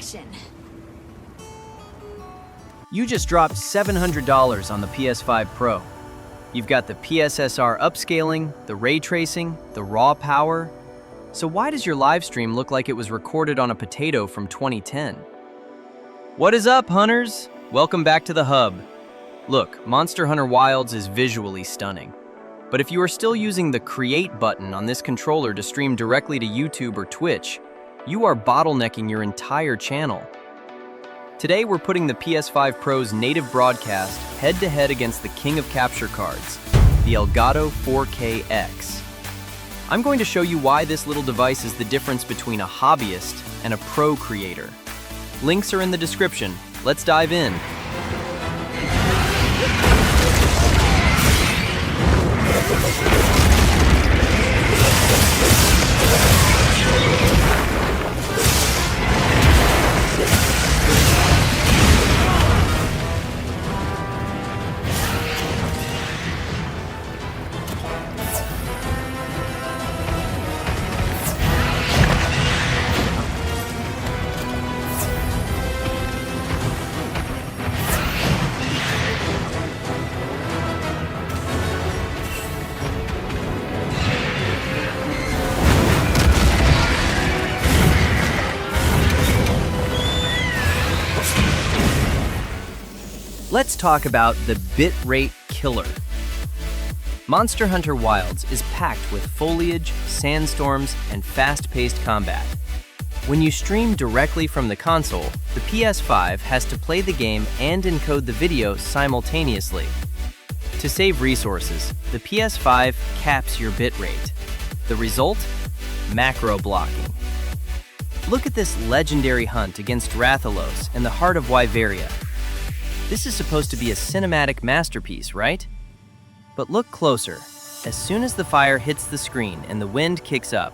action. You just dropped $700 on the PS5 Pro. You've got the PSSR upscaling, the ray tracing, the raw power. So why does your live stream look like it was recorded on a potato from 2010? What is up, hunters? Welcome back to the hub. Look, Monster Hunter Wilds is visually stunning. But if you are still using the Create button on this controller to stream directly to YouTube or Twitch, you are bottlenecking your entire channel. Today we're putting the PS5 Pro's native broadcast head-to-head against the king of capture cards, the Elgato 4K-X. I'm going to show you why this little device is the difference between a hobbyist and a pro creator. Links are in the description. Let's dive in. Let's talk about the bitrate killer. Monster Hunter Wilds is packed with foliage, sandstorms, and fast-paced combat. When you stream directly from the console, the PS5 has to play the game and encode the video simultaneously. To save resources, the PS5 caps your bitrate. The result? Macro blocking. Look at this legendary hunt against Rathalos in the heart of Wyveria. This is supposed to be a cinematic masterpiece, right? But look closer. As soon as the fire hits the screen and the wind kicks up,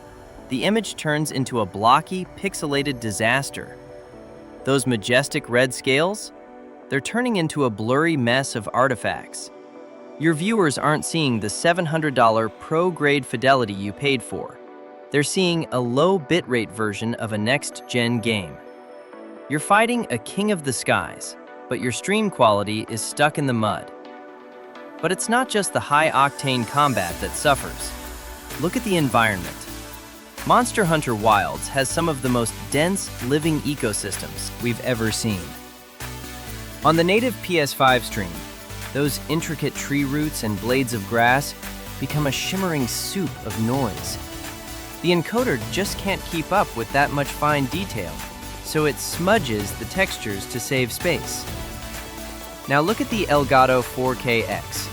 the image turns into a blocky, pixelated disaster. Those majestic red scales? They're turning into a blurry mess of artifacts. Your viewers aren't seeing the $700 pro-grade fidelity you paid for. They're seeing a low bitrate version of a next-gen game. You're fighting a king of the skies, but your stream quality is stuck in the mud. But it's not just the high-octane combat that suffers. Look at the environment. Monster Hunter Wilds has some of the most dense living ecosystems we've ever seen. On the native PS5 stream, those intricate tree roots and blades of grass become a shimmering soup of noise. The encoder just can't keep up with that much fine detail, so it smudges the textures to save space. Now look at the Elgato 4K-X.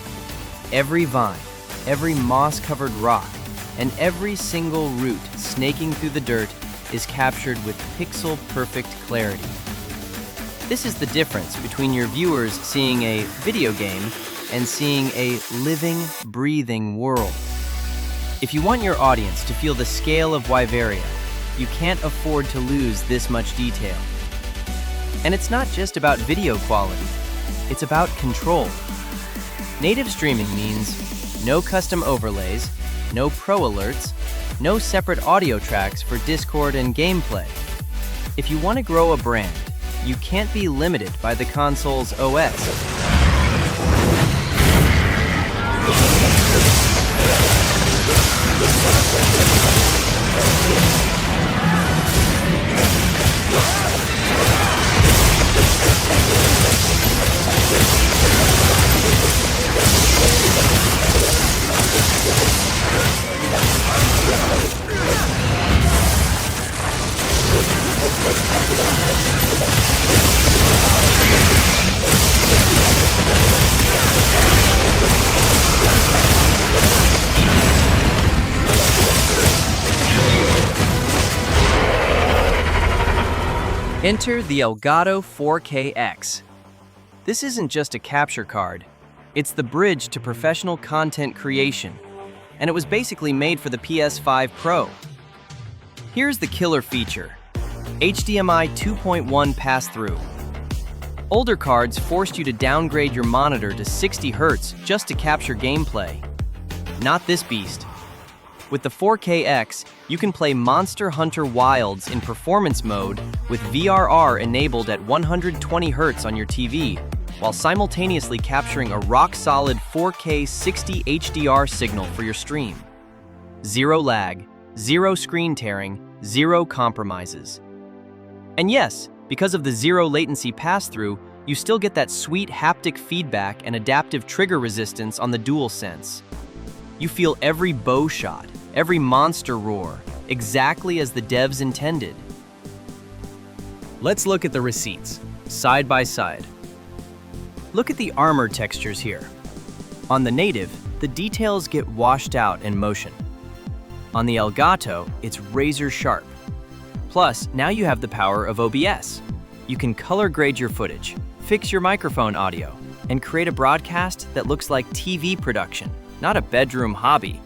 Every vine, every moss-covered rock, and every single root snaking through the dirt is captured with pixel-perfect clarity. This is the difference between your viewers seeing a video game and seeing a living, breathing world. If you want your audience to feel the scale of Wyveria, you can't afford to lose this much detail. And it's not just about video quality, it's about control. Native streaming means no custom overlays, no pro alerts, no separate audio tracks for Discord and gameplay. If you want to grow a brand, you can't be limited by the console's OS. Enter the Elgato 4K-X. This isn't just a capture card, it's the bridge to professional content creation, and it was basically made for the PS5 Pro. Here's the killer feature: HDMI 2.1 Passthrough. Older cards forced you to downgrade your monitor to 60 Hz just to capture gameplay. Not this beast. With the 4KX, you can play Monster Hunter Wilds in performance mode with VRR enabled at 120 Hz on your TV, while simultaneously capturing a rock-solid 4K 60 HDR signal for your stream. Zero lag, zero screen tearing, zero compromises. And yes, because of the zero latency pass-through, you still get that sweet haptic feedback and adaptive trigger resistance on the DualSense. You feel every bow shot, every monster roar, exactly as the devs intended. Let's look at the receipts, side by side. Look at the armor textures here. On the native, the details get washed out in motion. On the Elgato, it's razor sharp. Plus, now you have the power of OBS. You can color grade your footage, fix your microphone audio, and create a broadcast that looks like TV production, not a bedroom hobby.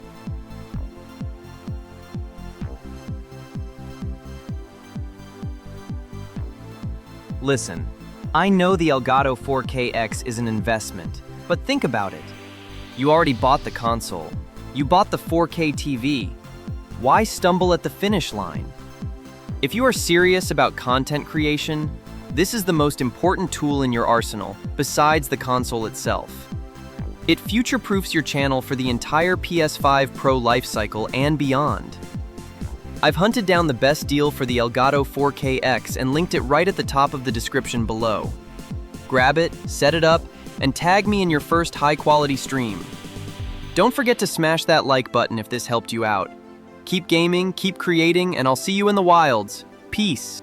Listen, I know the Elgato 4KX is an investment, but think about it. You already bought the console. You bought the 4K TV. Why stumble at the finish line? If you are serious about content creation, this is the most important tool in your arsenal, besides the console itself. It future-proofs your channel for the entire PS5 Pro lifecycle and beyond. I've hunted down the best deal for the Elgato 4KX and linked it right at the top of the description below. Grab it, set it up, and tag me in your first high-quality stream. Don't forget to smash that like button if this helped you out. Keep gaming, keep creating, and I'll see you in the wilds. Peace.